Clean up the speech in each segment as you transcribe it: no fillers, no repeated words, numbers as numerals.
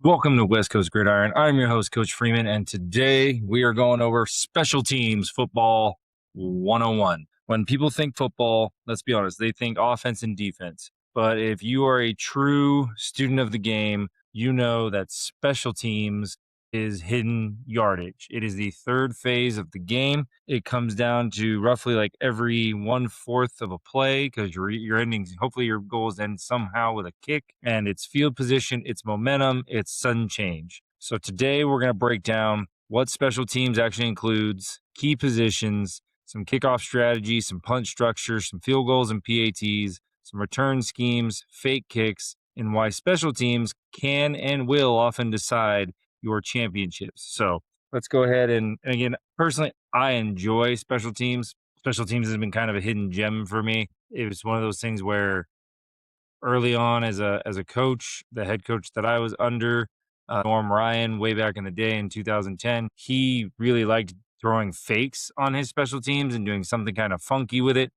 Welcome to West Coast Gridiron. I'm your host, Coach Freeman, and today we are going over special teams football 101. When people think football, let's be honest, they think offense and defense. But if you are a true student of the game, you know that special teams is hidden yardage. It is the third phase of the game. It comes down to roughly like every 1/4 of a play because you're ending. Hopefully, your goals end somehow with a kick, and it's field position, it's momentum, it's sudden change. So today we're going to break down what special teams actually includes, key positions, some kickoff strategy, some punt structure, some field goals and PATs, some return schemes, fake kicks, and why special teams can and will often decide your championships. So let's go ahead and again, personally, I enjoy special teams. Special teams has been kind of a hidden gem for me. It was one of those things where early on as a coach, the head coach that I was under, Norm Ryan, way back in the day in 2010, he really liked throwing fakes on his special teams and doing something kind of funky with it.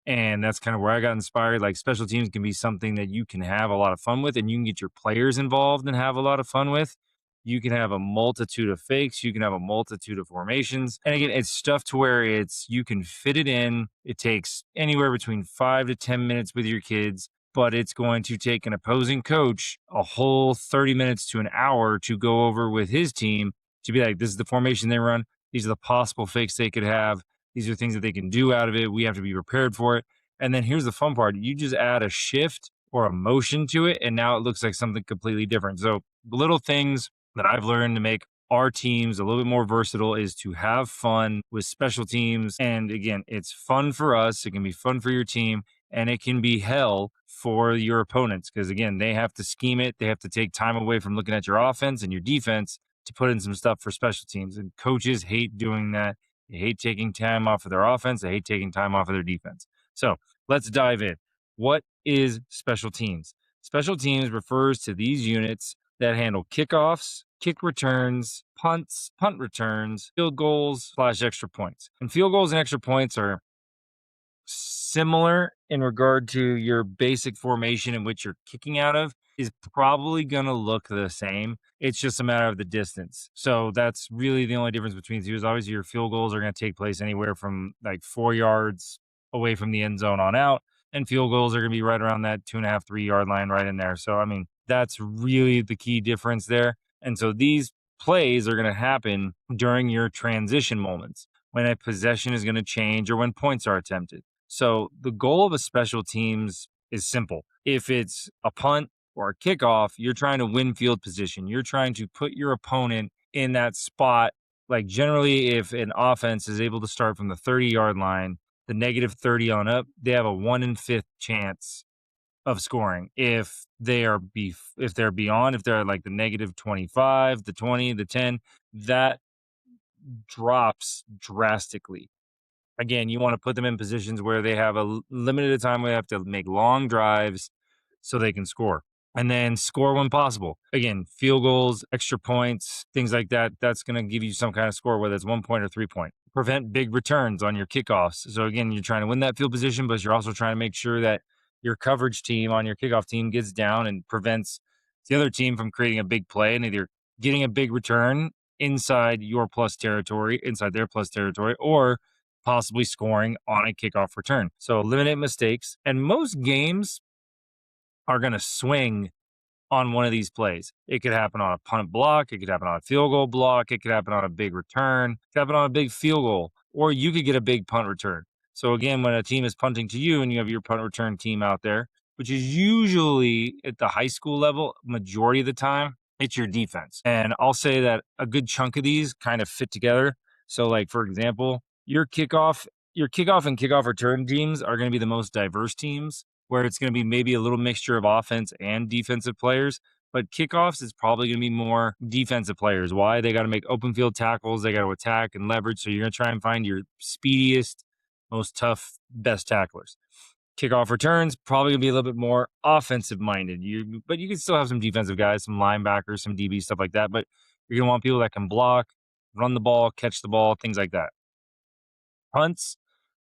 And that's kind of where I got inspired. Like special teams can be something that you can have a lot of fun with and you can get your players involved and have a lot of fun with. You can have a multitude of fakes, you can have a multitude of formations. And again, it's stuff to where you can fit it in. It takes anywhere between 5 to 10 minutes with your kids, but it's going to take an opposing coach a whole 30 minutes to an hour to go over with his team to be like, this is the formation they run. These are the possible fakes they could have. These are things that they can do out of it. We have to be prepared for it. And then here's the fun part. You just add a shift or a motion to it, and now it looks like something completely different. So little things that I've learned to make our teams a little bit more versatile is to have fun with special teams. And again, it's fun for us. It can be fun for your team, and it can be hell for your opponents because, again, they have to scheme it. They have to take time away from looking at your offense and your defense to put in some stuff for special teams. And coaches hate doing that. They hate taking time off of their offense. They hate taking time off of their defense. So let's dive in. What is special teams? Special teams refers to these units that handle kickoffs, kick returns, punts, punt returns, field goals / extra points. And field goals and extra points are similar in regard to your basic formation in which you're kicking out of is probably going to look the same. It's just a matter of the distance. So that's really the only difference between the two is obviously your field goals are going to take place anywhere from like 4 yards away from the end zone on out. And field goals are going to be right around that 2.5, 3 yard line right in there. So, I mean, that's really the key difference there. And so these plays are going to happen during your transition moments when a possession is going to change or when points are attempted. So the goal of a special teams is simple. If it's a punt or a kickoff, you're trying to win field position. You're trying to put your opponent in that spot. Like generally, if an offense is able to start from the 30-yard line, the -30 on up, they have a 1 in 5th chance of scoring. If they're beyond, if they're like the -25, the 20, the 10, that drops drastically. Again, you want to put them in positions where they have a limited time where they have to make long drives so they can score and then score when possible. Again, field goals, extra points, things like that. That's going to give you some kind of score, whether it's 1 point or 3 point. Prevent big returns on your kickoffs. So again, you're trying to win that field position, but you're also trying to make sure that your coverage team on your kickoff team gets down and prevents the other team from creating a big play and either getting a big return inside your plus territory, inside their plus territory, or possibly scoring on a kickoff return. So eliminate mistakes. And most games are going to swing on one of these plays. It could happen on a punt block. It could happen on a field goal block. It could happen on a big return. It could happen on a big field goal, or you could get a big punt return. So again, when a team is punting to you and you have your punt return team out there, which is usually at the high school level, majority of the time, it's your defense. And I'll say that a good chunk of these kind of fit together. So like, for example, your kickoff and kickoff return teams are going to be the most diverse teams where it's going to be maybe a little mixture of offense and defensive players. But kickoffs is probably going to be more defensive players. Why? They got to make open field tackles. They got to attack and leverage. So you're going to try and find your speediest, most tough, best tacklers. Kickoff returns probably going to be a little bit more offensive minded. But you can still have some defensive guys, some linebackers, some DB, stuff like that. But you're going to want people that can block, run the ball, catch the ball, things like that. Punts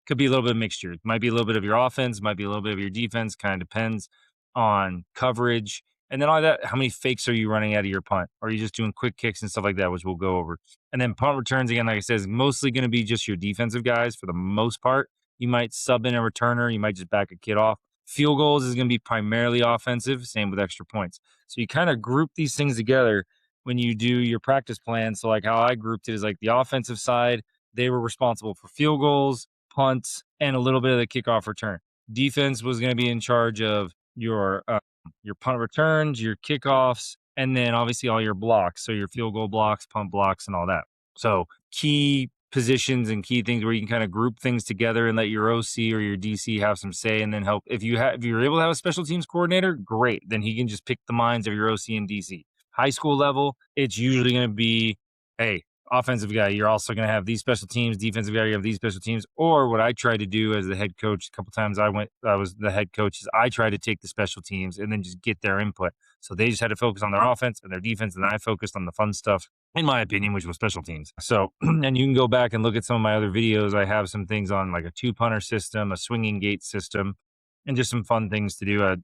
could be a little bit of mixture. It might be a little bit of your offense, might be a little bit of your defense, kind of depends on coverage And then all that, how many fakes are you running out of your punt? Or are you just doing quick kicks and stuff like that, which we'll go over. And then punt returns, again, like I said, is mostly going to be just your defensive guys for the most part. You might sub in a returner, you might just back a kid off. Field goals is going to be primarily offensive, same with extra points. So you kind of group these things together when you do your practice plan. So like how I grouped it is like the offensive side, they were responsible for field goals, punts, and a little bit of the kickoff return. Defense was going to be in charge of your punt returns, your kickoffs, and then obviously all your blocks. So your field goal blocks, punt blocks, and all that. So key positions and key things where you can kind of group things together and let your OC or your DC have some say, and then help. If you're able to have a special teams coordinator, great. Then he can just pick the minds of your OC and DC. High school level, it's usually going to be, hey, offensive guy, you're also going to have these special teams. Defensive guy, you have these special teams. Or what I try to do as the head coach, a couple times I was the head coach, is I try to take the special teams and then just get their input. So they just had to focus on their offense and their defense, and I focused on the fun stuff, in my opinion, which was special teams. So, and you can go back and look at some of my other videos. I have some things on like a 2-punter system, a swinging gate system, and just some fun things to do, a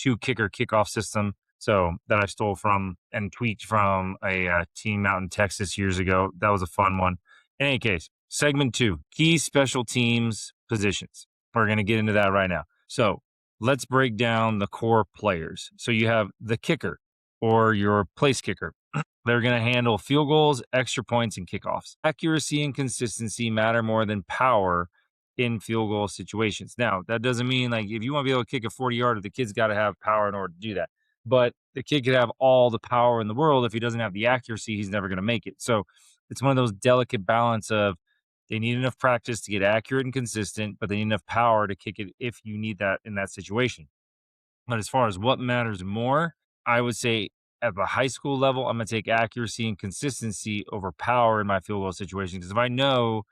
2-kicker kickoff system. So that I stole from and tweaked from a team out in Texas years ago. That was a fun one. In any case, segment 2, key special teams positions. We're going to get into that right now. So let's break down the core players. So you have the kicker or your place kicker. They're going to handle field goals, extra points, and kickoffs. Accuracy and consistency matter more than power in field goal situations. Now, that doesn't mean like if you want to be able to kick a 40-yarder, the kid's got to have power in order to do that. But the kid could have all the power in the world. If he doesn't have the accuracy, he's never going to make it. So it's one of those delicate balance of they need enough practice to get accurate and consistent, but they need enough power to kick it if you need that in that situation. But as far as what matters more, I would say at the high school level, I'm going to take accuracy and consistency over power in my field goal situation. Because if I know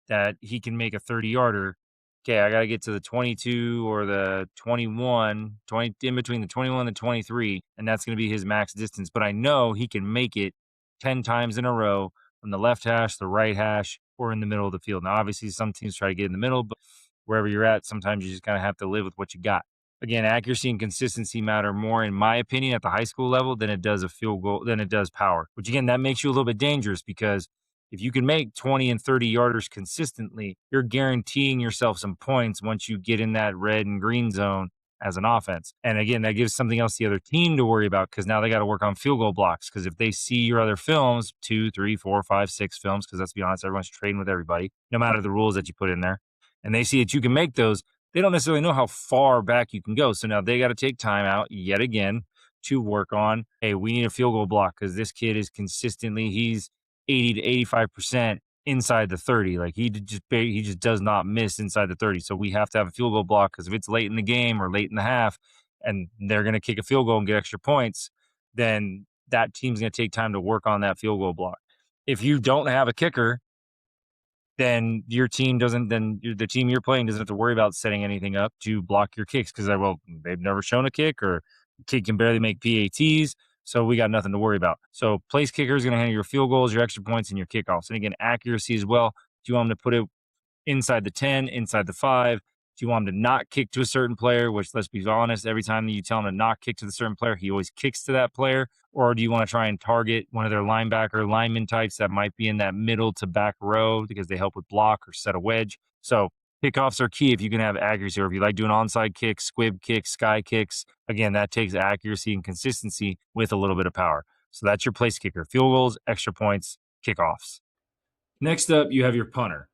that he can make a 30-yarder, okay, I got to get to the 22 or the 21, in between the 21 and 23, and that's going to be his max distance. But I know he can make it 10 times in a row from the left hash, the right hash, or in the middle of the field. Now, obviously, some teams try to get in the middle, but wherever you're at, sometimes you just kind of have to live with what you got. Again, accuracy and consistency matter more, in my opinion, at the high school level than it does a field goal, than it does power, which again, that makes you a little bit dangerous because if you can make 20 and 30 yarders consistently, you're guaranteeing yourself some points once you get in that red and green zone as an offense. And again, that gives something else the other team to worry about because now they got to work on field goal blocks. Because if they see your other films, 2, 3, 4, 5, 6 films, because let's be honest, everyone's trading with everybody, no matter the rules that you put in there, and they see that you can make those, they don't necessarily know how far back you can go. So now they got to take time out yet again to work on, hey, we need a field goal block because this kid is consistently, he's 80 to 85% inside the 30. Like he just does not miss inside the 30. So we have to have a field goal block because if it's late in the game or late in the half and they're going to kick a field goal and get extra points, then that team's going to take time to work on that field goal block. If you don't have a kicker, then your team doesn't, the team you're playing doesn't have to worry about setting anything up to block your kicks because they've never shown a kick or the kid can barely make PATs. So we got nothing to worry about. So place kicker is going to handle your field goals, your extra points, and your kickoffs. And again, accuracy as well. Do you want them to put it inside the 10, inside the 5? Do you want him to not kick to a certain player, which let's be honest, every time you tell him to not kick to the certain player, he always kicks to that player? Or do you want to try and target one of their lineman types that might be in that middle to back row because they help with block or set a wedge? So kickoffs are key if you can have accuracy, or if you like doing onside kicks, squib kicks, sky kicks. Again, that takes accuracy and consistency with a little bit of power. So that's your place kicker: field goals, extra points, kickoffs. Next up, you have your punter.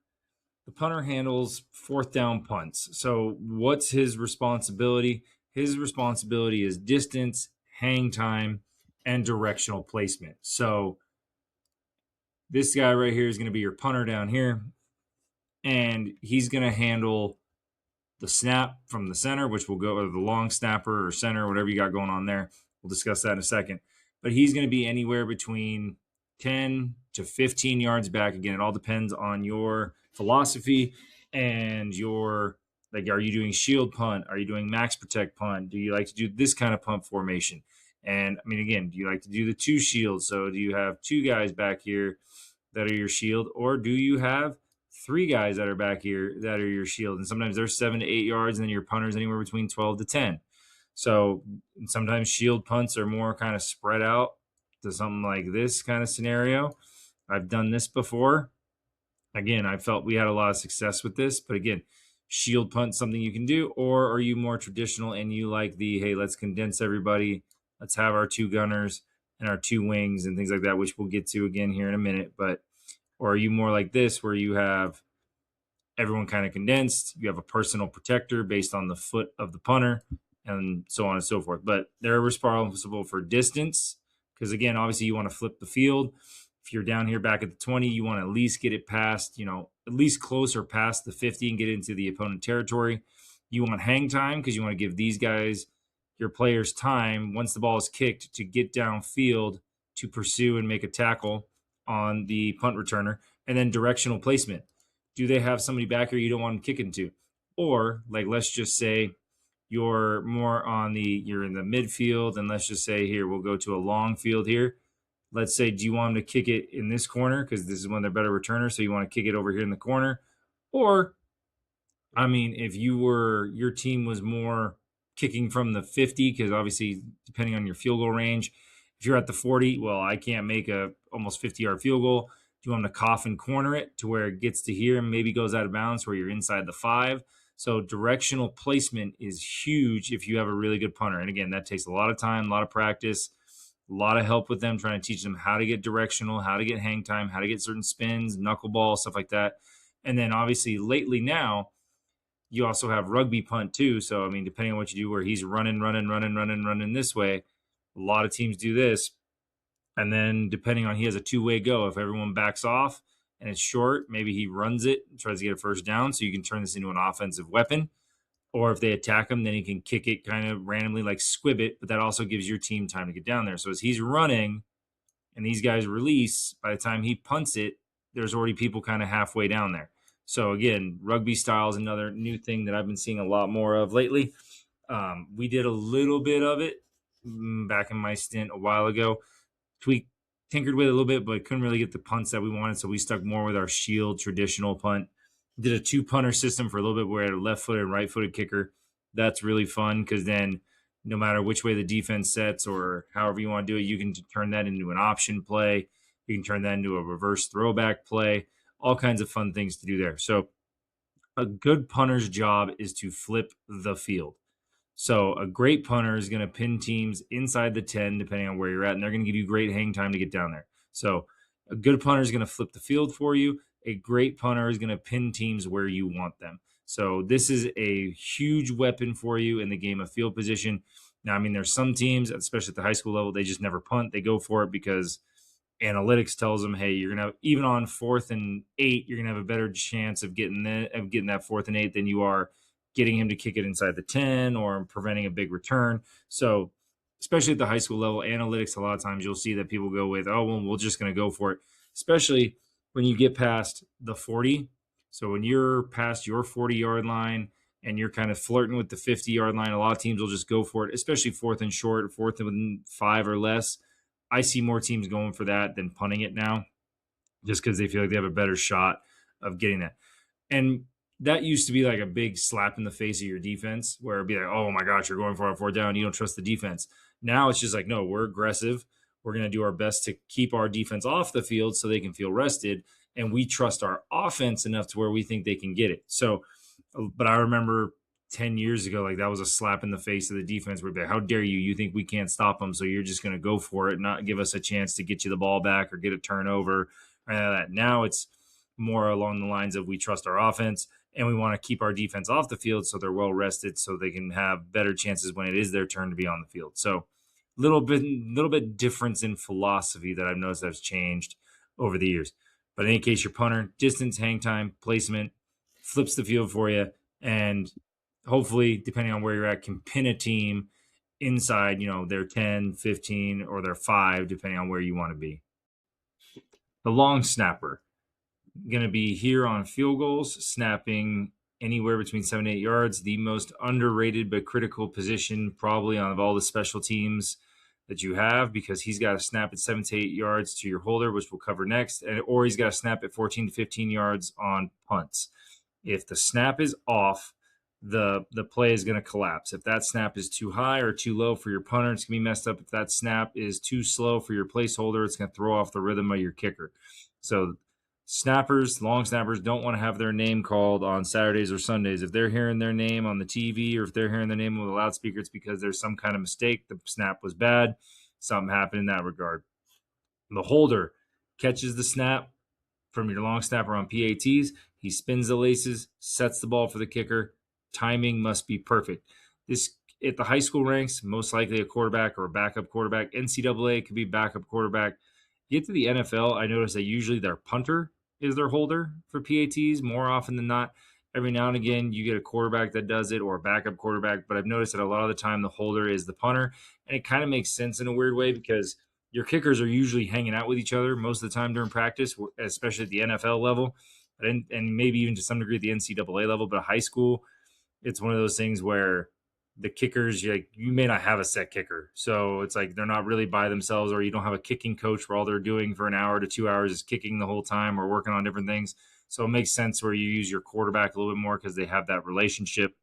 The punter handles 4th down punts. So what's his responsibility? His responsibility is distance, hang time, and directional placement. So this guy right here is going to be your punter down here, and he's going to handle the snap from the center, which will go to the long snapper or center, whatever you got going on there. We'll discuss that in a second. But he's going to be anywhere between 10 to 15 yards back. Again, it all depends on your philosophy and your, like, are you doing shield punt? Are you doing max protect punt? Do you like to do this kind of punt formation? And I mean, again, do you like to do the 2 shields? So do you have 2 guys back here that are your shield, or do you have 3 guys that are back here that are your shield? And sometimes they're 7 to 8 yards, and then your punter's anywhere between 12 to 10. So sometimes shield punts are more kind of spread out to something like this kind of scenario. I've done this before. Again, I felt we had a lot of success with this, but again, shield punt something you can do, or are you more traditional and you like the, hey, let's condense everybody, let's have our two gunners and our two wings and things like that, which we'll get to again here in a minute. But or are you more like this where you have everyone kind of condensed, you have a personal protector based on the foot of the punter, and so on and so forth. But they're responsible for distance because, again, obviously you want to flip the field. If you're down here back at the 20, you want to at least get it past, at least closer past the 50 and get into the opponent territory. You want hang time because you want to give these guys, your players, time once the ball is kicked to get downfield to pursue and make a tackle on the punt returner. And then directional placement. Do they have somebody back here you don't want them kicking to? Or, like, let's just say you're more you're in the midfield, and let's just say here, we'll go to a long field here. Let's say, do you want them to kick it in this corner? Because this is one of their better returners. So you want to kick it over here in the corner. Or, I mean, if your team was more kicking from the 50, because obviously, depending on your field goal range, if you're at the 40, well, I can't make a almost 50-yard field goal. Do you want them to cough and corner it to where it gets to here and maybe goes out of bounds where you're inside the 5? So directional placement is huge if you have a really good punter. And again, that takes a lot of time, a lot of practice, a lot of help with them, trying to teach them how to get directional, how to get hang time, how to get certain spins, knuckleball, stuff like that. And then obviously lately now, you also have rugby punt too. So, I mean, depending on what you do, where he's running this way, a lot of teams do this. And then depending on, he has a two-way go. If everyone backs off and it's short, maybe he runs it and tries to get a first down. So you can turn this into an offensive weapon. Or if they attack him, then he can kick it kind of randomly like squib it. But that also gives your team time to get down there. So as he's running and these guys release, by the time he punts it, there's already people kind of halfway down there. So again, rugby style is another new thing that I've been seeing a lot more of lately. We did a little bit of it back in my stint a while ago. Tinkered with it a little bit, but couldn't really get the punts that we wanted. So we stuck more with our shield traditional punt. Did a 2-punter system for a little bit where a left-footed and right-footed kicker. That's really fun because then no matter which way the defense sets or however you want to do it, you can turn that into an option play. You can turn that into a reverse throwback play. All kinds of fun things to do there. So a good punter's job is to flip the field. So a great punter is going to pin teams inside the 10, depending on where you're at, and they're going to give you great hang time to get down there. So a good punter is going to flip the field for you. A great punter is going to pin teams where you want them. So this is a huge weapon for you in the game of field position. Now, I mean, there's some teams, especially at the high school level, they just never punt. They go for it because analytics tells them, hey, you're going to have, even on 4th and 8, you're going to have a better chance of getting that 4th and 8 than you are getting him to kick it inside the 10 or preventing a big return. So especially at the high school level, analytics, a lot of times you'll see that people go with, oh, well, we're just going to go for it, especially when you get past the 40. So when you're past your 40-yard line and you're kind of flirting with the 50-yard line, a lot of teams will just go for it, especially 4th and short, 4th and 5 or less. I see more teams going for that than punting it now just because they feel like they have a better shot of getting that. And that used to be like a big slap in the face of your defense where it'd be like, oh my gosh, you're going for a 4th down. You don't trust the defense. Now it's just like, no, we're aggressive. We're going to do our best to keep our defense off the field so they can feel rested. And we trust our offense enough to where we think they can get it. So, but I remember 10 years ago, like that was a slap in the face of the defense where they're like, how dare you? You think we can't stop them. So you're just going to go for it, not give us a chance to get you the ball back or get a turnover. Or that. Now it's more along the lines of we trust our offense and we want to keep our defense off the field so they're well rested so they can have better chances when it is their turn to be on the field. So little bit difference in philosophy that I've noticed has changed over the years. But in any case, your punter, distance, hang time, placement, flips the field for you, and hopefully, depending on where you're at, can pin a team inside, their 10, 15, or their 5, depending on where you want to be. The long snapper, going to be here on field goals, snapping anywhere between 7 to 8 yards. The most underrated but critical position probably on all the special teams that you have, because he's got to snap at 7 to 8 yards to your holder, which we'll cover next, or he's got to snap at 14 to 15 yards on punts. If the snap is off, the play is going to collapse. If that snap is too high or too low for your punter, it's going to be messed up. If that snap is too slow for your placeholder, it's going to throw off the rhythm of your kicker. So snappers, long snappers, don't want to have their name called on Saturdays or Sundays. If they're hearing their name on the TV or if they're hearing their name on the loudspeaker, it's because there's some kind of mistake. The snap was bad. Something happened in that regard. The holder catches the snap from your long snapper on PATs. He spins the laces, sets the ball for the kicker. Timing must be perfect. This at the high school ranks, most likely a quarterback or a backup quarterback. NCAA could be backup quarterback. You get to the NFL, I notice that usually their punter is their holder for PATs more often than not. Every now and again, you get a quarterback that does it or a backup quarterback, but I've noticed that a lot of the time the holder is the punter. And it kind of makes sense in a weird way because your kickers are usually hanging out with each other most of the time during practice, especially at the NFL level, and maybe even to some degree at the NCAA level. But high school, it's one of those things where the kickers, you may not have a set kicker. So it's like they're not really by themselves, or you don't have a kicking coach where all they're doing for an hour to 2 hours is kicking the whole time or working on different things. So it makes sense where you use your quarterback a little bit more because they have that relationship.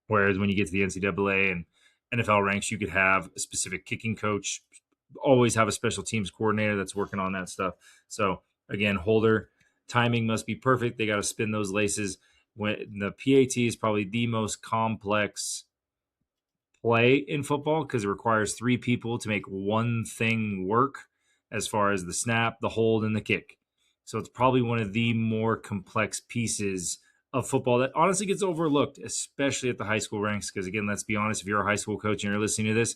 Whereas when you get to the NCAA and NFL ranks, you could have a specific kicking coach, always have a special teams coordinator that's working on that stuff. So again, holder timing must be perfect. They got to spin those laces. When the PAT is probably the most complex play in football because it requires three people to make one thing work as far as the snap, the hold, and the kick. So it's probably one of the more complex pieces of football that honestly gets overlooked, especially at the high school ranks. Because again, let's be honest, if you're a high school coach and you're listening to this,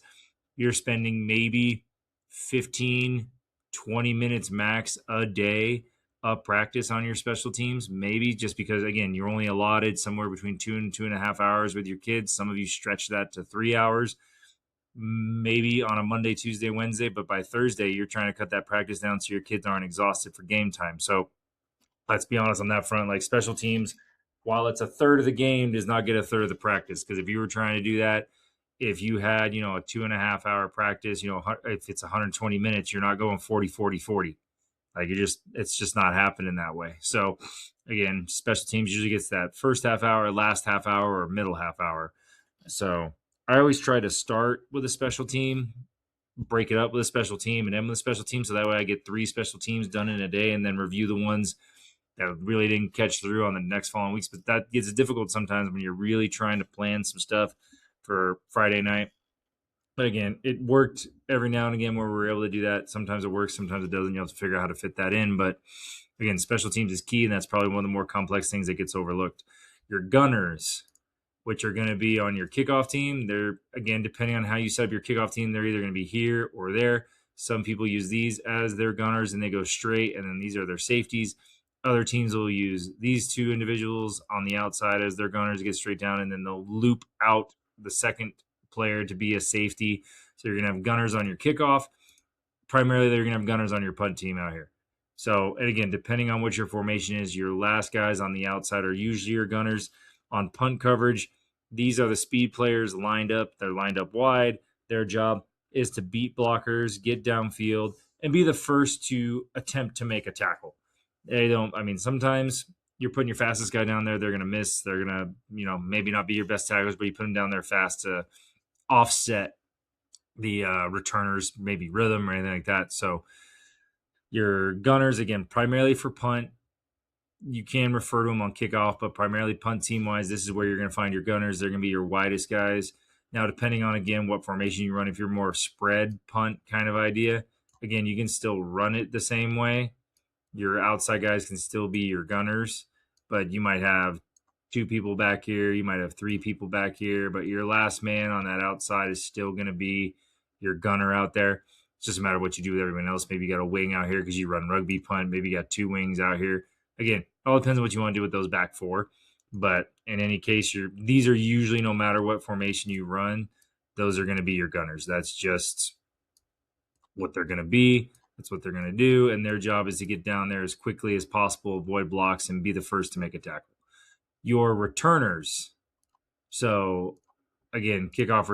you're spending maybe 15, 20 minutes max a day of practice on your special teams, maybe just because, again, you're only allotted somewhere between 2 and 2.5 hours with your kids. Some of you stretch that to 3 hours, maybe on a Monday, Tuesday, Wednesday, but by Thursday, you're trying to cut that practice down so your kids aren't exhausted for game time. So let's be honest on that front, like special teams, while it's a third of the game, does not get a third of the practice. Because if you were trying to do that, if you had, a 2.5 hour practice, if it's 120 minutes, you're not going 40, 40, 40. Like it's just not happening that way. So again, special teams usually gets that first half hour, last half hour, or middle half hour. So I always try to start with a special team, break it up with a special team, and end with a special team. So that way I get 3 special teams done in a day and then review the ones that really didn't catch through on the next following weeks. But that gets difficult sometimes when you're really trying to plan some stuff for Friday night. But again, it worked every now and again where we were able to do that. Sometimes it works, sometimes it doesn't. You have to figure out how to fit that in. But again, special teams is key, and that's probably one of the more complex things that gets overlooked. Your gunners, which are going to be on your kickoff team, they're, again, depending on how you set up your kickoff team, they're either going to be here or there. Some people use these as their gunners and they go straight, and then these are their safeties. Other teams will use these 2 individuals on the outside as their gunners, get straight down, and then they'll loop out the second player to be a safety. So you're going to have gunners on your kickoff. Primarily, they're going to have gunners on your punt team out here. So, and again, depending on what your formation is, your last guys on the outside are usually your gunners. On punt coverage, these are the speed players lined up. They're lined up wide. Their job is to beat blockers, get downfield, and be the first to attempt to make a tackle. They don't, sometimes you're putting your fastest guy down there, they're going to miss. They're going to, maybe not be your best tacklers, but you put them down there fast to offset the returners, maybe rhythm or anything like that. So your gunners, again, primarily for punt. You can refer to them on kickoff, but primarily punt team-wise, this is where you're going to find your gunners. They're going to be your widest guys. Now, depending on, again, what formation you run, if you're more spread punt kind of idea, again, you can still run it the same way. Your outside guys can still be your gunners, but you might have 2 people back here. You might have 3 people back here, but your last man on that outside is still going to be your gunner out there. It's just a matter of what you do with everyone else. Maybe you got a wing out here because you run rugby punt. Maybe you got 2 wings out here. Again, it all depends on what you want to do with those back 4. But in any case, these are usually, no matter what formation you run, those are going to be your gunners. That's just what they're going to be. That's what they're going to do. And their job is to get down there as quickly as possible, avoid blocks, and be the first to make a tackle. Your returners. So, again, kickoff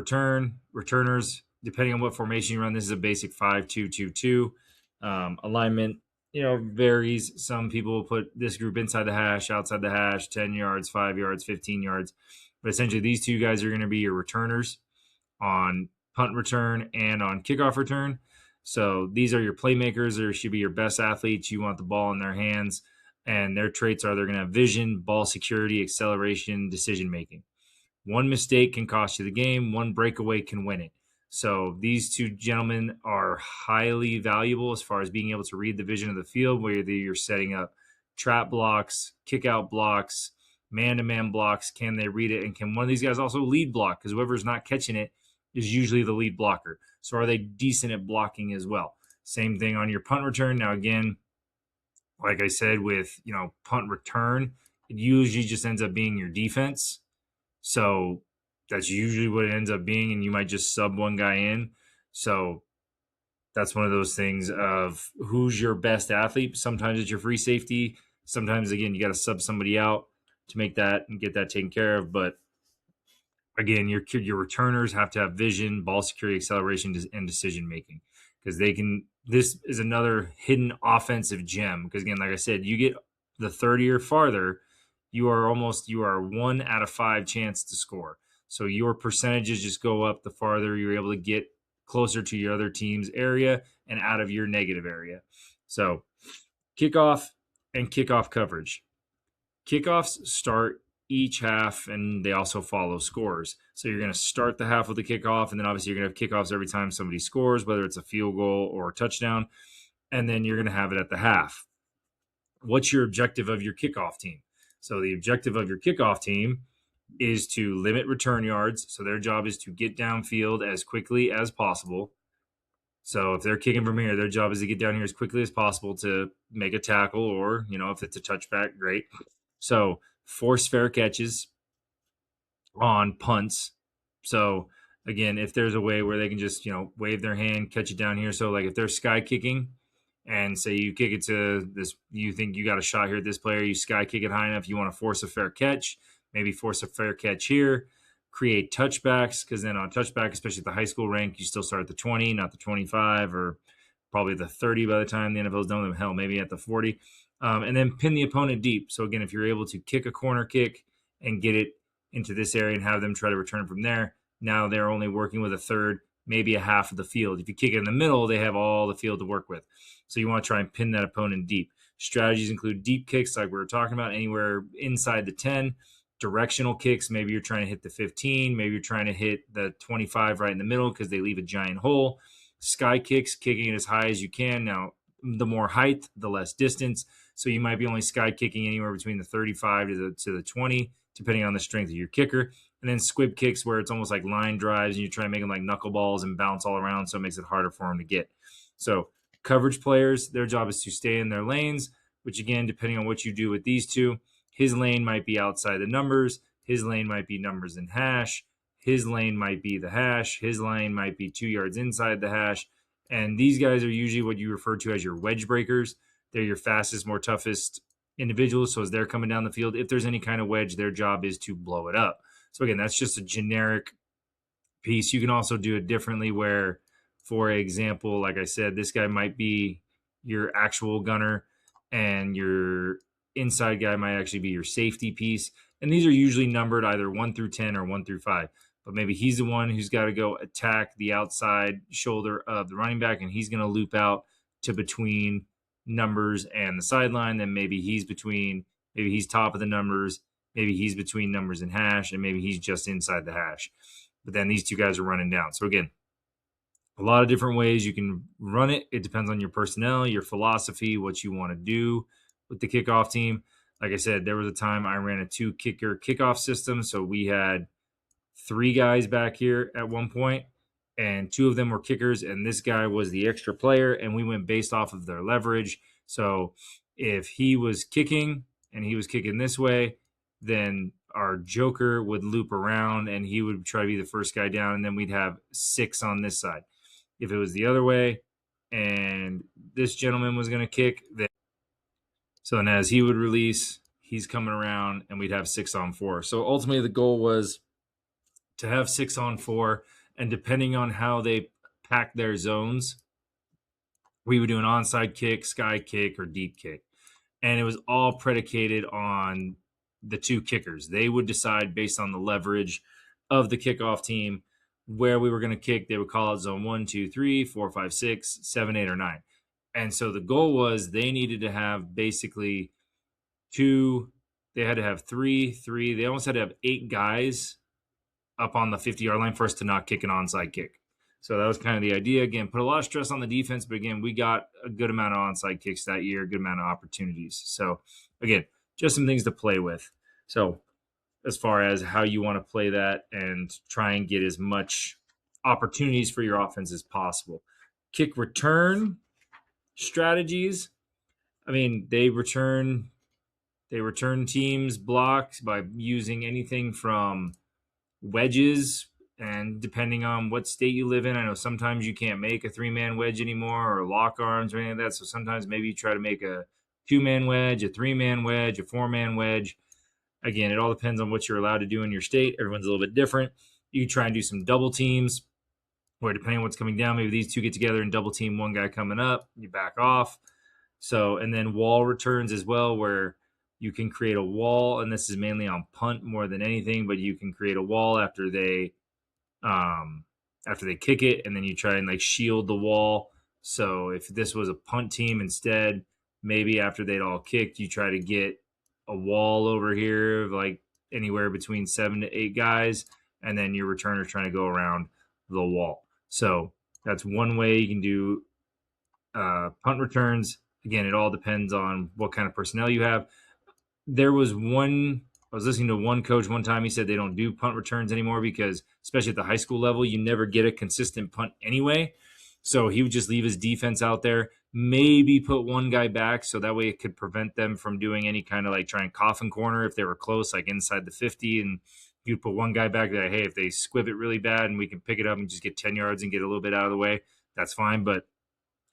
returners, depending on what formation you run, this is a basic 5-2-2-2. Alignment, varies. Some people will put this group inside the hash, outside the hash, 10 yards, 5 yards, 15 yards. But essentially, these two guys are going to be your returners on punt return and on kickoff return. So these are your playmakers. They should be your best athletes. You want the ball in their hands, and their traits are they're going to have vision, ball security, acceleration, decision making. One mistake can cost you the game. One breakaway can win it. So these two gentlemen are highly valuable as far as being able to read the vision of the field, whether you're setting up trap blocks, kick out blocks, man-to-man blocks. Can they read it? And can one of these guys also lead block? Because whoever's not catching it is usually the lead blocker. So are they decent at blocking as well? Same thing on your punt return. Now, again, like I said, with punt return, it usually just ends up being your defense. So that's usually what it ends up being, and you might just sub one guy in. So that's one of those things of who's your best athlete. Sometimes it's your free safety. Sometimes, again, you got to sub somebody out to make that and get that taken care of. But again, your returners have to have vision, ball security, acceleration, and decision making, because they can. This is another hidden offensive gem. Because again, like I said, you get the 30 or farther, you are 1 out of 5 chance to score. So your percentages just go up the farther you're able to get closer to your other team's area and out of your negative area. So kickoff and kickoff coverage. Kickoffs start each half, and they also follow scores. So you're going to start the half with a kickoff, and then obviously you're going to have kickoffs every time somebody scores, whether it's a field goal or a touchdown, and then you're going to have it at the half. What's your objective of your kickoff team? So the objective of your kickoff team is to limit return yards. So their job is to get downfield as quickly as possible. So if they're kicking from here, their job is to get down here as quickly as possible to make a tackle, or, if it's a touchback, great. So force fair catches on punts. So again, if there's a way where they can just, wave their hand, catch it down here. So like if they're sky kicking and say you kick it to this, you think you got a shot here at this player, you sky kick it high enough, you want to force a fair catch, maybe force a fair catch here, create touchbacks, because then on touchback, especially at the high school rank, you still start at the 20, not the 25, or probably the 30 by the time the NFL's done with them. Hell, maybe at the 40. And then pin the opponent deep. So again, if you're able to kick a corner kick and get it into this area and have them try to return from there, now they're only working with a third, maybe a half of the field. If you kick it in the middle, they have all the field to work with. So you want to try and pin that opponent deep. Strategies include deep kicks, like we were talking about, anywhere inside the 10. Directional kicks, maybe you're trying to hit the 15, maybe you're trying to hit the 25 right in the middle because they leave a giant hole. Sky kicks, kicking it as high as you can. Now, the more height, the less distance. So you might be only sky kicking anywhere between the 35 to the 20, depending on the strength of your kicker. And then squib kicks, where it's almost like line drives, and you try to make them like knuckleballs and bounce all around, so it makes it harder for them to get. So coverage players, their job is to stay in their lanes, which again, depending on what you do with these two, his lane might be outside the numbers. His lane might be numbers and hash. His lane might be the hash. His lane might be 2 yards inside the hash. And these guys are usually what you refer to as your wedge breakers. They're your fastest, more toughest individuals. So as they're coming down the field, if there's any kind of wedge, their job is to blow it up. So again, that's just a generic piece. You can also do it differently where, for example, like I said, this guy might be your actual gunner and your inside guy might actually be your safety piece. And these are usually numbered either 1 through 10 or 1 through 5. But maybe he's the one who's got to go attack the outside shoulder of the running back, and he's going to loop out to between numbers and the sideline. Then maybe he's top of the numbers, maybe he's between numbers and hash, and maybe he's just inside the hash. But then these two guys are running down. So again, a lot of different ways you can run it. It depends on your personnel, your philosophy, what you want to do with the kickoff team. Like I said, there was a time I ran a 2-kicker kickoff system. So we had 3 guys back here at one point, and 2 of them were kickers, and this guy was the extra player, and we went based off of their leverage. So if he was kicking and he was kicking this way, then our joker would loop around and he would try to be the first guy down, and then we'd have 6 on this side. If it was the other way and this gentleman was going to kick, then as he would release, he's coming around and we'd have 6 on 4. So ultimately the goal was to have 6 on 4, and depending on how they pack their zones, we would do an onside kick, sky kick, or deep kick. And it was all predicated on the two kickers. They would decide based on the leverage of the kickoff team where we were going to kick. They would call out zone 1, 2, 3, 4, 5, 6, 7, 8, or 9. And so the goal was they needed to have basically they had to have three. They almost had to have 8 guys up on the 50-yard line for us to not kick an onside kick. So that was kind of the idea. Again, put a lot of stress on the defense, but again, we got a good amount of onside kicks that year, a good amount of opportunities. So again, just some things to play with. So as far as how you want to play that and try and get as much opportunities for your offense as possible. Kick return strategies. I mean, they return teams blocks by using anything from wedges, and depending on what state you live in, I know sometimes you can't make a 3-man wedge anymore or lock arms or anything like that. So sometimes maybe you try to make a 2-man wedge, a 3-man wedge, a 4-man wedge. Again, it all depends on what you're allowed to do in your state. Everyone's a little bit different. You can try and do some double teams where depending on what's coming down, maybe these two get together and double team one guy coming up, you back off. So, and then wall returns as well, where you can create a wall, and this is mainly on punt more than anything, but you can create a wall after they kick it, and then you try and like shield the wall. So if this was a punt team instead, maybe after they'd all kicked, you try to get a wall over here of like anywhere between 7 to 8 guys, and then your returner trying to go around the wall. So that's one way you can do punt returns. Again, it all depends on what kind of personnel you have. I was listening to one coach one time. He said they don't do punt returns anymore because, especially at the high school level, you never get a consistent punt anyway. So he would just leave his defense out there, maybe put one guy back so that way it could prevent them from doing any kind of like trying coffin corner if they were close, like inside the 50. And you'd put one guy back that, hey, if they squib it really bad and we can pick it up and just get 10 yards and get a little bit out of the way, that's fine. But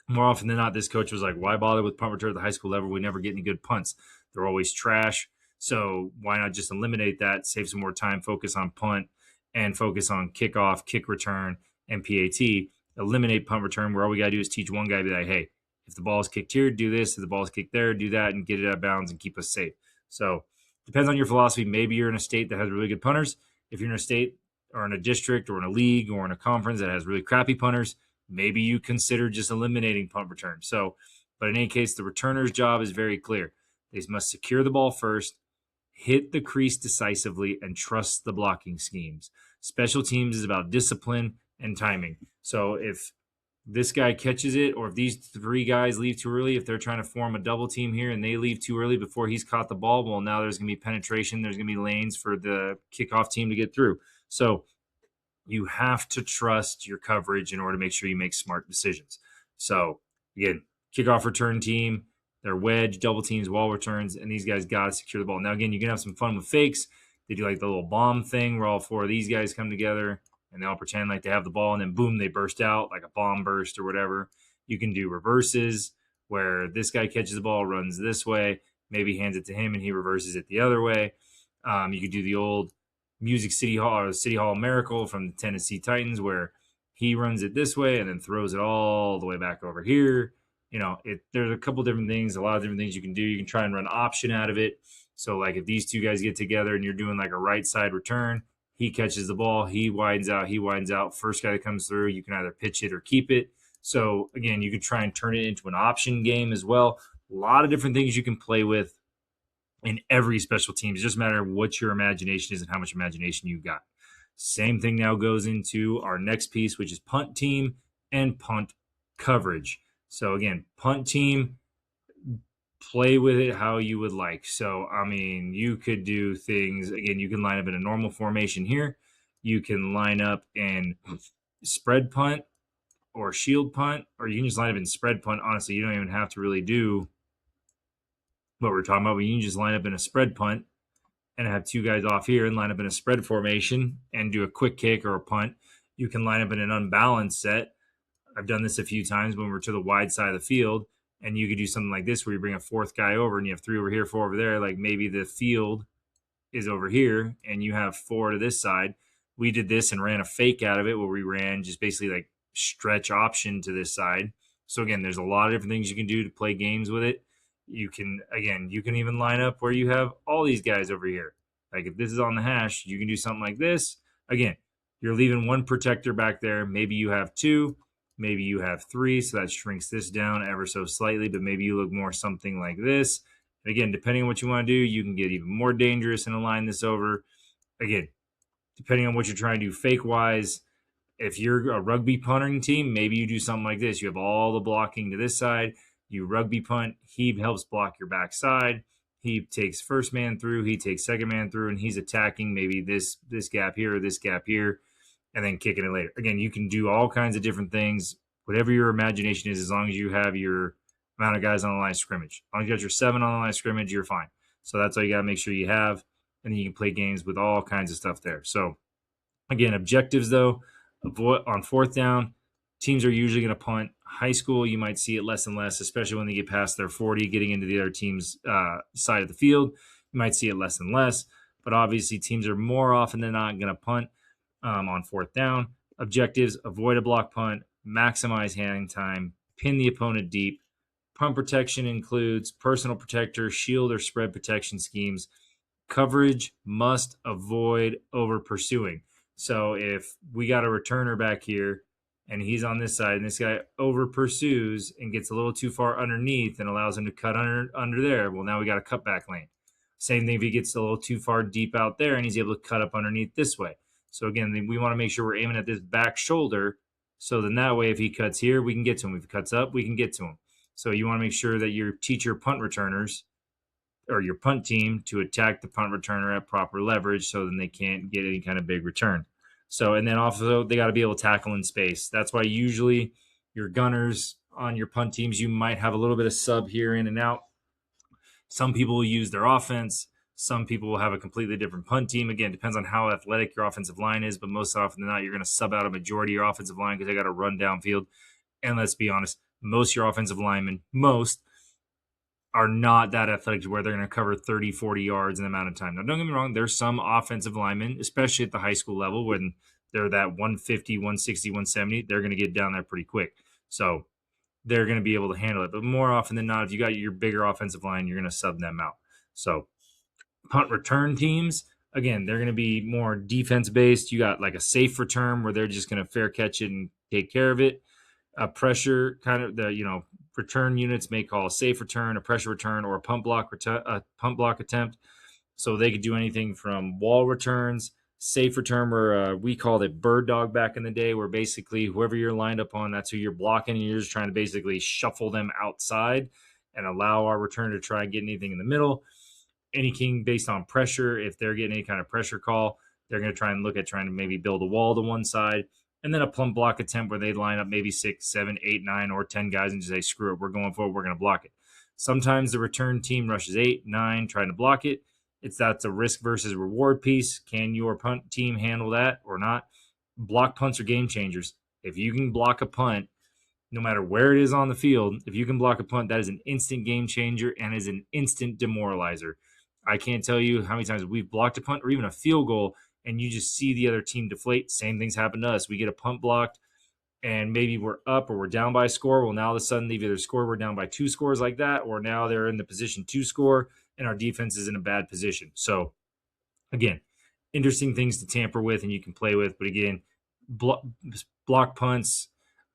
more often than not, this coach was like, why bother with punt return at the high school level? We never get any good punts. They're always trash. So why not just eliminate that, save some more time, focus on punt, and focus on kickoff, kick return, and PAT. Eliminate punt return, where all we got to do is teach one guy, be like, hey, if the ball is kicked here, do this. If the ball is kicked there, do that, and get it out of bounds and keep us safe. So depends on your philosophy. Maybe you're in a state that has really good punters. If you're in a state or in a district or in a league or in a conference that has really crappy punters, maybe you consider just eliminating punt return. So, but in any case, the returner's job is very clear. They must secure the ball first, hit the crease decisively, and trust the blocking schemes. Special teams is about discipline and timing. So if this guy catches it, or if these 3 guys leave too early, if they're trying to form a double team here and they leave too early before he's caught the ball, well, now there's going to be penetration. There's going to be lanes for the kickoff team to get through. So you have to trust your coverage in order to make sure you make smart decisions. So again, kickoff return team, they're wedge, double teams, wall returns, and these guys got to secure the ball. Now, again, you can have some fun with fakes. They do like the little bomb thing where all 4 of these guys come together and they all pretend like they have the ball, and then boom, they burst out like a bomb burst or whatever. You can do reverses where this guy catches the ball, runs this way, maybe hands it to him and he reverses it the other way. You could do the old Music City Hall or City Hall Miracle from the Tennessee Titans where he runs it this way and then throws it all the way back over here. You know, there's a couple different things, a lot of different things you can do. You can try and run option out of it. So like if these 2 guys get together and you're doing like a right side return, he catches the ball, he widens out. First guy that comes through, you can either pitch it or keep it. So again, you can try and turn it into an option game as well. A lot of different things you can play with in every special team. It's just a matter of what your imagination is and how much imagination you've got. Same thing now goes into our next piece, which is punt team and punt coverage. So again, punt team, play with it how you would like. So, I mean, you could do things, again, you can line up in a normal formation here. You can line up in spread punt or shield punt, or you can just line up in spread punt. Honestly, you don't even have to really do what we're talking about, but you can just line up in a spread punt and have 2 guys off here and line up in a spread formation and do a quick kick or a punt. You can line up in an unbalanced set. I've done this a few times when we're to the wide side of the field, and you could do something like this where you bring a 4th guy over and you have 3 over here, 4 over there. Like maybe the field is over here and you have 4 to this side. We did this and ran a fake out of it where we ran just basically like stretch option to this side. So again, there's a lot of different things you can do to play games with it. You can even line up where you have all these guys over here. Like if this is on the hash, you can do something like this. Again, you're leaving one protector back there. Maybe you have two, maybe you have three, so that shrinks this down ever so slightly, but maybe you look more something like this. And again, depending on what you want to do, you can get even more dangerous and align this over. Again, depending on what you're trying to do fake wise, if you're a rugby punting team, maybe you do something like this. You have all the blocking to this side. You rugby punt. He helps block your backside. He takes first man through. He takes second man through, and he's attacking maybe this gap here or this gap here, and then kicking it later. Again, you can do all kinds of different things, whatever your imagination is, as long as you have your amount of guys on the line of scrimmage. As long as you got your 7 on the line of scrimmage, you're fine. So that's all you got to make sure you have, and then you can play games with all kinds of stuff there. So again, objectives though. On fourth down, teams are usually going to punt. High school, you might see it less and less, especially when they get past their 40, getting into the other team's side of the field. You might see it less and less, but obviously teams are more often than not going to punt on fourth down. Objectives: avoid a block punt, maximize handling time, pin the opponent deep. Punt protection includes personal protector, shield, or spread protection schemes. Coverage must avoid over pursuing. So if we got a returner back here and he's on this side and this guy over pursues and gets a little too far underneath and allows him to cut under there, well, now we got a cutback lane. Same thing if he gets a little too far deep out there and he's able to cut up underneath this way. So again, we want to make sure we're aiming at this back shoulder. So then that way, if he cuts here, we can get to him. If he cuts up, we can get to him. So you want to make sure that you teach your punt returners or your punt team to attack the punt returner at proper leverage, so then they can't get any kind of big return. So, and then also they got to be able to tackle in space. That's why usually your gunners on your punt teams, you might have a little bit of sub here in and out. Some people will use their offense. Some people will have a completely different punt team. Again, depends on how athletic your offensive line is, but most often than not, you're going to sub out a majority of your offensive line because they got to run downfield. And let's be honest, most of your offensive linemen, are not that athletic to where they're going to cover 30, 40 yards in the amount of time. Now, don't get me wrong. There's some offensive linemen, especially at the high school level, when they're that 150, 160, 170, they're going to get down there pretty quick. So they're going to be able to handle it. But more often than not, if you got your bigger offensive line, you're going to sub them out. So punt return teams, again, they're going to be more defense-based. You got like a safe return where they're just going to fair catch it and take care of it. A pressure kind of return units may call a safe return, a pressure return, or a pump block attempt. So they could do anything from wall returns, safe return, where we called it bird dog back in the day, where basically whoever you're lined up on, that's who you're blocking, and you're just trying to basically shuffle them outside and allow our return to try and get anything in the middle. Anything based on pressure, if they're getting any kind of pressure call, they're going to try and look at trying to maybe build a wall to one side. And then a plump block attempt where they line up maybe 6, 7, 8, 9, or 10 guys and just say, screw it, we're going for it, we're going to block it. Sometimes the return team rushes 8, 9, trying to block it. That's a risk versus reward piece. Can your punt team handle that or not? Block punts are game changers. If you can block a punt, no matter where it is on the field, if you can block a punt, that is an instant game changer and is an instant demoralizer. I can't tell you how many times we've blocked a punt or even a field goal, and you just see the other team deflate. Same things happen to us. We get a punt blocked, and maybe we're up or we're down by a score. Well, now all of a sudden they've either scored, we're down by 2 scores like that, or now they're in the position to score, and our defense is in a bad position. So, again, interesting things to tamper with and you can play with. But again, block punts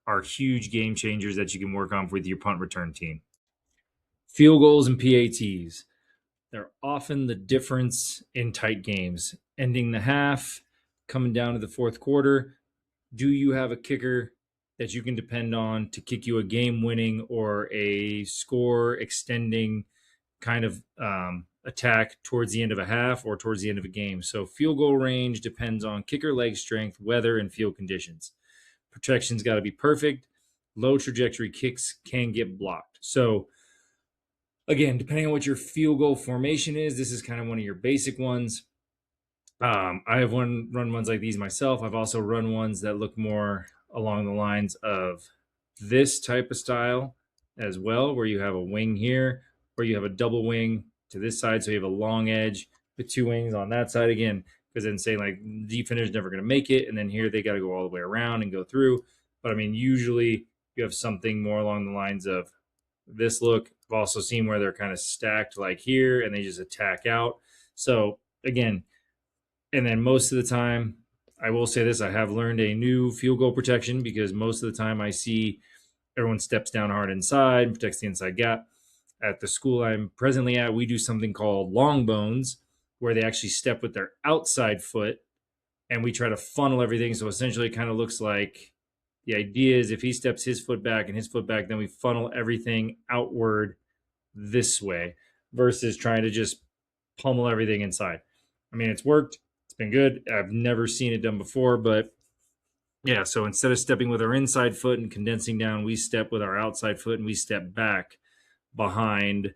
are huge game changers that you can work on with your punt return team. Field goals and PATs. They're often the difference in tight games. Ending the half, coming down to the fourth quarter, do you have a kicker that you can depend on to kick you a game-winning or a score-extending kind of attack towards the end of a half or towards the end of a game? So field goal range depends on kicker leg strength, weather, and field conditions. Protection's got to be perfect. Low trajectory kicks can get blocked. So again, depending on what your field goal formation is, this is kind of one of your basic ones. I have run ones like these myself. I've also run ones that look more along the lines of this type of style as well, where you have a wing here, where you have a double wing to this side. So you have a long edge with 2 wings on that side again, because then saying like defender's never going to make it. And then here they got to go all the way around and go through. But I mean, usually you have something more along the lines of this look, I've also seen where they're kind of stacked like here and they just attack out. So again, and then most of the time, I will say this, I have learned a new field goal protection because most of the time I see everyone steps down hard inside and protects the inside gap. At the school I'm presently at, we do something called long bones, where they actually step with their outside foot and we try to funnel everything. So essentially, it kind of looks like the idea is if he steps his foot back and his foot back, then we funnel everything outward this way versus trying to just pummel everything inside. I mean, it's worked. It's been good. I've never seen it done before, but yeah. So instead of stepping with our inside foot and condensing down, we step with our outside foot and we step back behind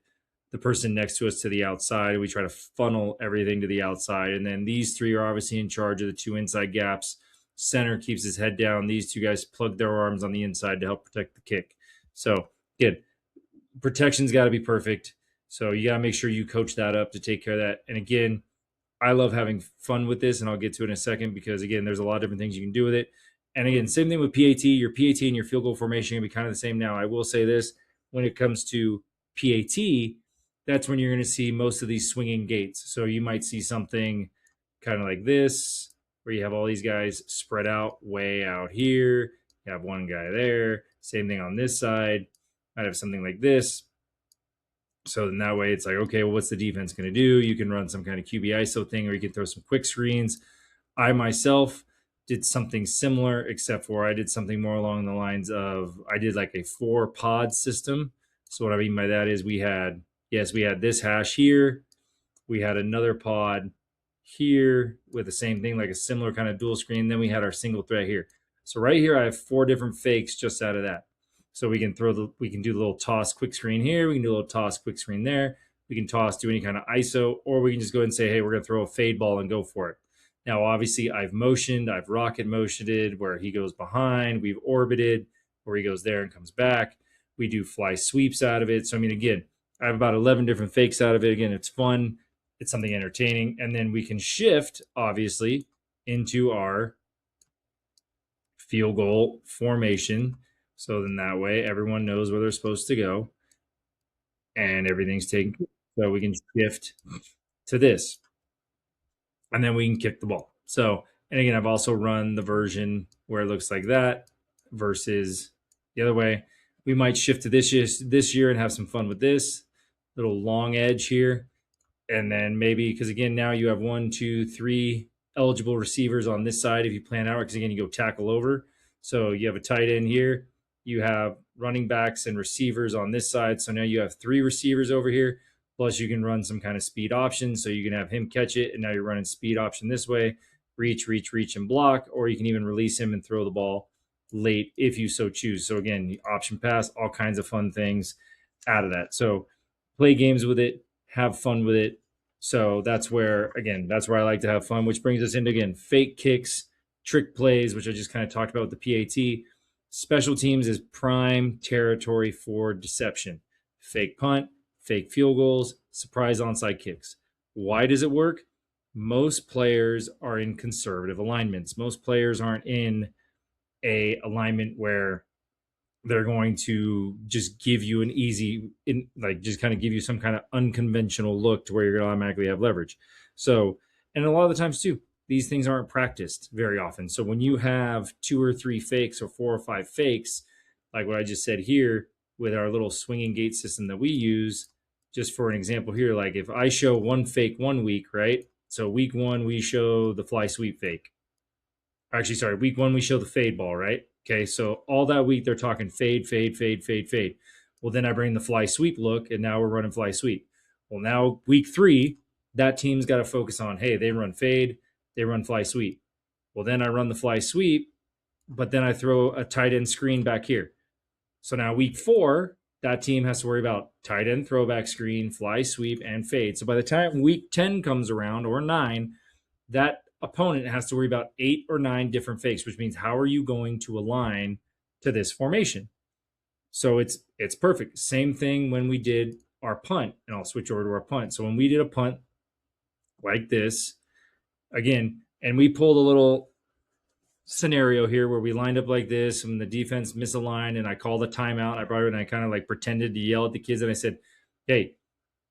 the person next to us to the outside. We try to funnel everything to the outside. And then these three are obviously in charge of the two inside gaps. Center keeps his head down. These two guys plug their arms on the inside to help protect the kick. So, good. Protection's got to be perfect. So, you got to make sure you coach that up to take care of that. And again, I love having fun with this, and I'll get to it in a second because, again, there's a lot of different things you can do with it. And again, same thing with PAT. Your PAT and your field goal formation can be kind of the same now. I will say this, when it comes to PAT, that's when you're going to see most of these swinging gates. So you might see something kind of like this, where you have all these guys spread out way out here. You have one guy there. Same thing on this side. Might have something like this. So then that way it's like, okay, well, what's the defense going to do? You can run some kind of QB ISO thing, or you can throw some quick screens. I myself did something similar, except for I did something more along the lines of I did like a 4-pod system. So what I mean by that is we had this hash here. We had another pod here with the same thing, like a similar kind of dual screen. Then we had our single thread here. So right here, I have 4 different fakes just out of that. So we can do the little toss quick screen here. We can do a little toss quick screen there. We can toss, do any kind of ISO, or we can just go ahead and say, hey, we're going to throw a fade ball and go for it. Now, obviously, I've rocket motioned where he goes behind. We've orbited where he goes there and comes back. We do fly sweeps out of it. So, I mean, again, I have about 11 different fakes out of it. Again, it's fun. It's something entertaining. And then we can shift, obviously, into our field goal formation. So then that way everyone knows where they're supposed to go and everything's taken. So we can shift to this and then we can kick the ball. So, and again, I've also run the version where it looks like that versus the other way. We might shift to this year and have some fun with this little long edge here. And then maybe, because again, now you have 1, 2, 3 eligible receivers on this side if you plan out, because again, you go tackle over. So you have a tight end here. You have running backs and receivers on this side. So now you have 3 receivers over here. Plus you can run some kind of speed option. So you can have him catch it. And now you're running speed option this way. Reach, and block. Or you can even release him and throw the ball late if you so choose. So again, option pass, all kinds of fun things out of that. So play games with it. Have fun with it. So that's where I like to have fun, which brings us into, again, fake kicks, trick plays, which I just kind of talked about with the PAT. Special teams is prime territory for deception. Fake punt, fake field goals, surprise onside kicks. Why does it work? Most players are in conservative alignments. Most players aren't in a alignment where they're going to just give you just kind of give you some kind of unconventional look to where you're going to automatically have leverage. So, and a lot of the times too, these things aren't practiced very often. So when you have 2 or 3 fakes or 4 or 5 fakes, like what I just said here with our little swinging gate system that we use, just for an example here, like if I show 1 fake 1 week, right? So week 1, we show the fly sweep fake. Actually, sorry, week 1, we show the fade ball, right? Okay, so all that week, they're talking fade. Well, then I bring the fly sweep look, and now we're running fly sweep. Well, now week 3, that team's got to focus on, hey, they run fade, they run fly sweep. Well, then I run the fly sweep, but then I throw a tight end screen back here. So now week 4, that team has to worry about tight end throwback screen, fly sweep, and fade. So by the time week 10 comes around, or 9, that opponent has to worry about 8 or 9 different fakes, which means how are you going to align to this formation? So it's perfect. Same thing when we did our punt, and I'll switch over to our punt. So when we did a punt like this, again, and we pulled a little scenario here where we lined up like this and the defense misaligned and I called a timeout. I brought it and I kind of like pretended to yell at the kids and I said, hey,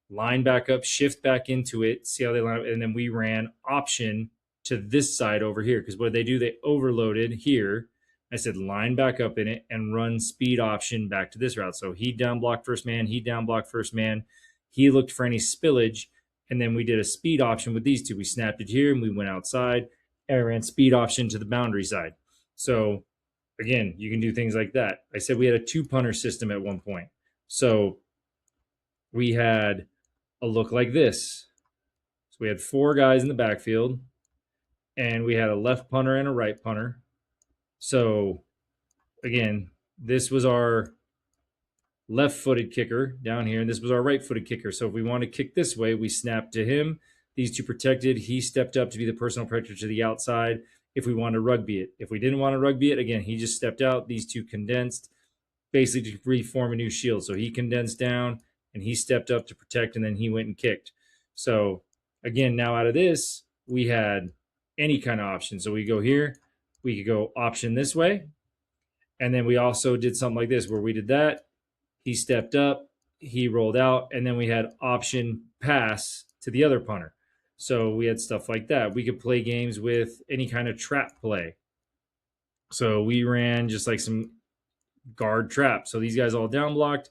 line back up, shift back into it, see how they line up. And then we ran option to this side over here because what they do, they overloaded here. I said line back up in it and run speed option back to this route. So he down blocked first man, he down blocked first man. He looked for any spillage. And then we did a speed option with these two. We snapped it here and we went outside and I ran speed option to the boundary side. So again, you can do things like that. I said we had a 2-punter system at one point. So we had a look like this. So we had 4 guys in the backfield and we had a left punter and a right punter. So again, this was our left-footed kicker down here, and this was our right-footed kicker. So if we want to kick this way, we snapped to him. These two protected. He stepped up to be the personal protector to the outside if we wanted to rugby it. If we didn't want to rugby it, again, he just stepped out. These two condensed, basically to reform a new shield. So he condensed down, and he stepped up to protect, and then he went and kicked. So again, now out of this, we had any kind of option. So we go here. We could go option this way. And then we also did something like this where we did that. He stepped up, he rolled out, and then we had option pass to the other punter. So we had stuff like that. We could play games with any kind of trap play. So we ran just like some guard trap. So these guys all down blocked.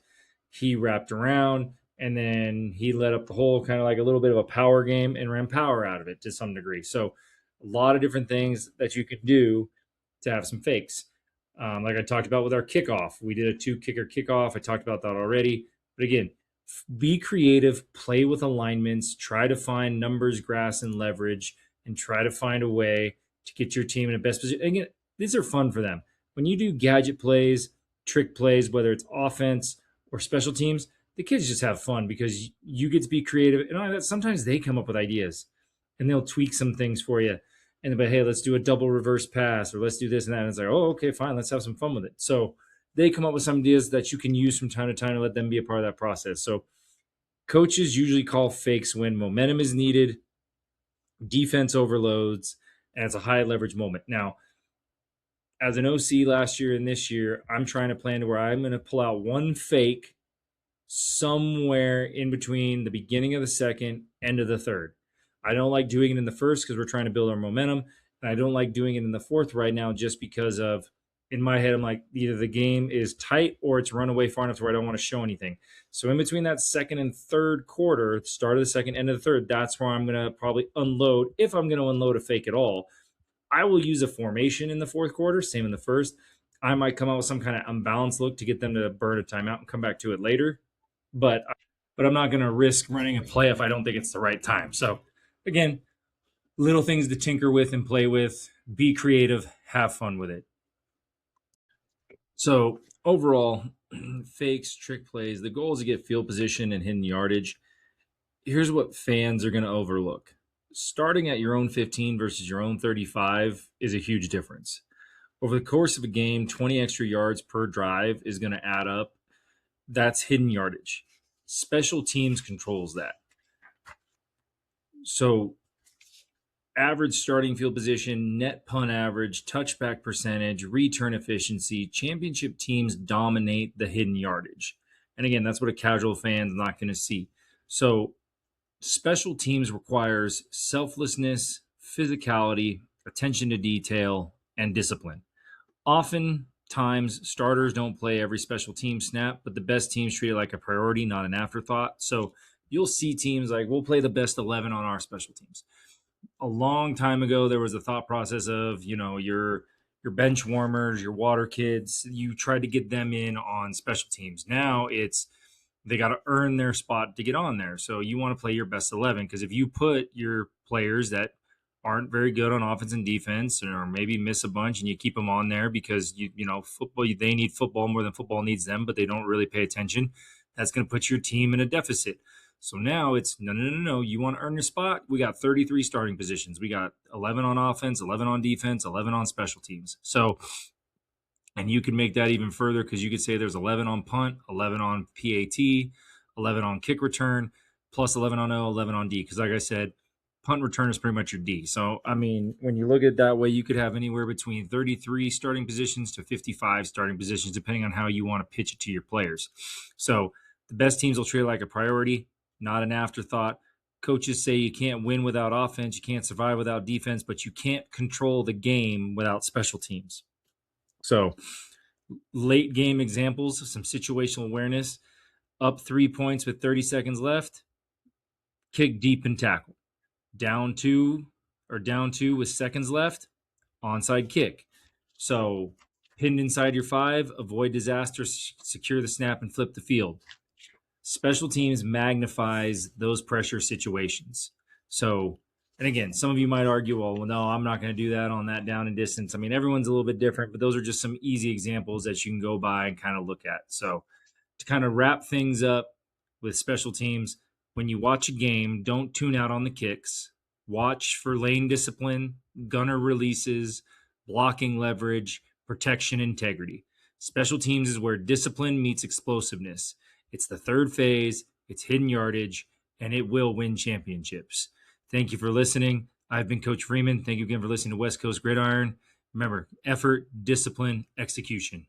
He wrapped around, and then he let up the hole, kind of like a little bit of a power game, and ran power out of it to some degree. So a lot of different things that you can do to have some fakes. Like I talked about with our kickoff, we did a 2-kicker kickoff. I talked about that already. But again, be creative, play with alignments, try to find numbers, grass, and leverage, and try to find a way to get your team in the best position. Again, these are fun for them. When you do gadget plays, trick plays, whether it's offense or special teams, the kids just have fun because you get to be creative. And sometimes they come up with ideas and they'll tweak some things for you. And but hey, let's do a double reverse pass or let's do this and that. And it's like, oh, okay, fine, let's have some fun with it. So they come up with some ideas that you can use from time to time to let them be a part of that process. So coaches usually call fakes when momentum is needed, defense overloads, and it's a high leverage moment. Now, as an OC last year and this year, I'm trying to plan to where I'm going to pull out one fake somewhere in between the beginning of the second, end of the third. I don't like doing it in the first because we're trying to build our momentum. And I don't like doing it in the fourth right now just because of, in my head, I'm like, either the game is tight or it's run away far enough to where I don't want to show anything. So in between that second and third quarter, start of the second, end of the third, that's where I'm going to probably unload, if I'm going to unload a fake at all. I will use a formation in the fourth quarter, same in the first. I might come out with some kind of unbalanced look to get them to burn a timeout and come back to it later. But I'm not going to risk running a play if I don't think it's the right time. So again, little things to tinker with and play with, be creative, have fun with it. So overall, fakes, trick plays, the goal is to get field position and hidden yardage. Here's what fans are going to overlook. Starting at your own 15 versus your own 35 is a huge difference. Over the course of a game, 20 extra yards per drive is going to add up. That's hidden yardage. Special teams controls that. So average starting field position, net punt average, touchback percentage, return efficiency, championship teams dominate the hidden yardage. And again, that's what a casual fan's not going to see. So special teams requires selflessness, physicality, attention to detail, and discipline. Oftentimes, starters don't play every special team snap, but the best teams treat it like a priority, not an afterthought. So you'll see teams like, we'll play the best 11 on our special teams. A long time ago, there was a thought process of, your bench warmers, your water kids, you tried to get them in on special teams. Now it's, they got to earn their spot to get on there. So you want to play your best 11, because if you put your players that aren't very good on offense and defense, or maybe miss a bunch, and you keep them on there because football, they need football more than football needs them, but they don't really pay attention, that's going to put your team in a deficit. So now it's no. You want to earn your spot? We got 33 starting positions. We got 11 on offense, 11 on defense, 11 on special teams. So, and you can make that even further, because you could say there's 11 on punt, 11 on PAT, 11 on kick return, plus 11 on O, 11 on D. Because like I said, punt return is pretty much your D. So, I mean, when you look at it that way, you could have anywhere between 33 starting positions to 55 starting positions, depending on how you want to pitch it to your players. So, the best teams will treat it like a priority, not an afterthought. Coaches say you can't win without offense, you can't survive without defense, but you can't control the game without special teams. So, late game examples, some situational awareness, up 3 points with 30 seconds left, kick deep and tackle. Down two with seconds left, onside kick. So, pinned inside your 5, avoid disaster, secure the snap, and flip the field. Special teams magnifies those pressure situations. So, and again, some of you might argue, well, no, I'm not going to do that on that down and distance. I mean, everyone's a little bit different, but those are just some easy examples that you can go by and kind of look at. So, to kind of wrap things up with special teams, when you watch a game, don't tune out on the kicks. Watch for lane discipline, gunner releases, blocking leverage, protection integrity. Special teams is where discipline meets explosiveness. It's the third phase, it's hidden yardage, and it will win championships. Thank you for listening. I've been Coach Freeman. Thank you again for listening to West Coast Gridiron. Remember, effort, discipline, execution.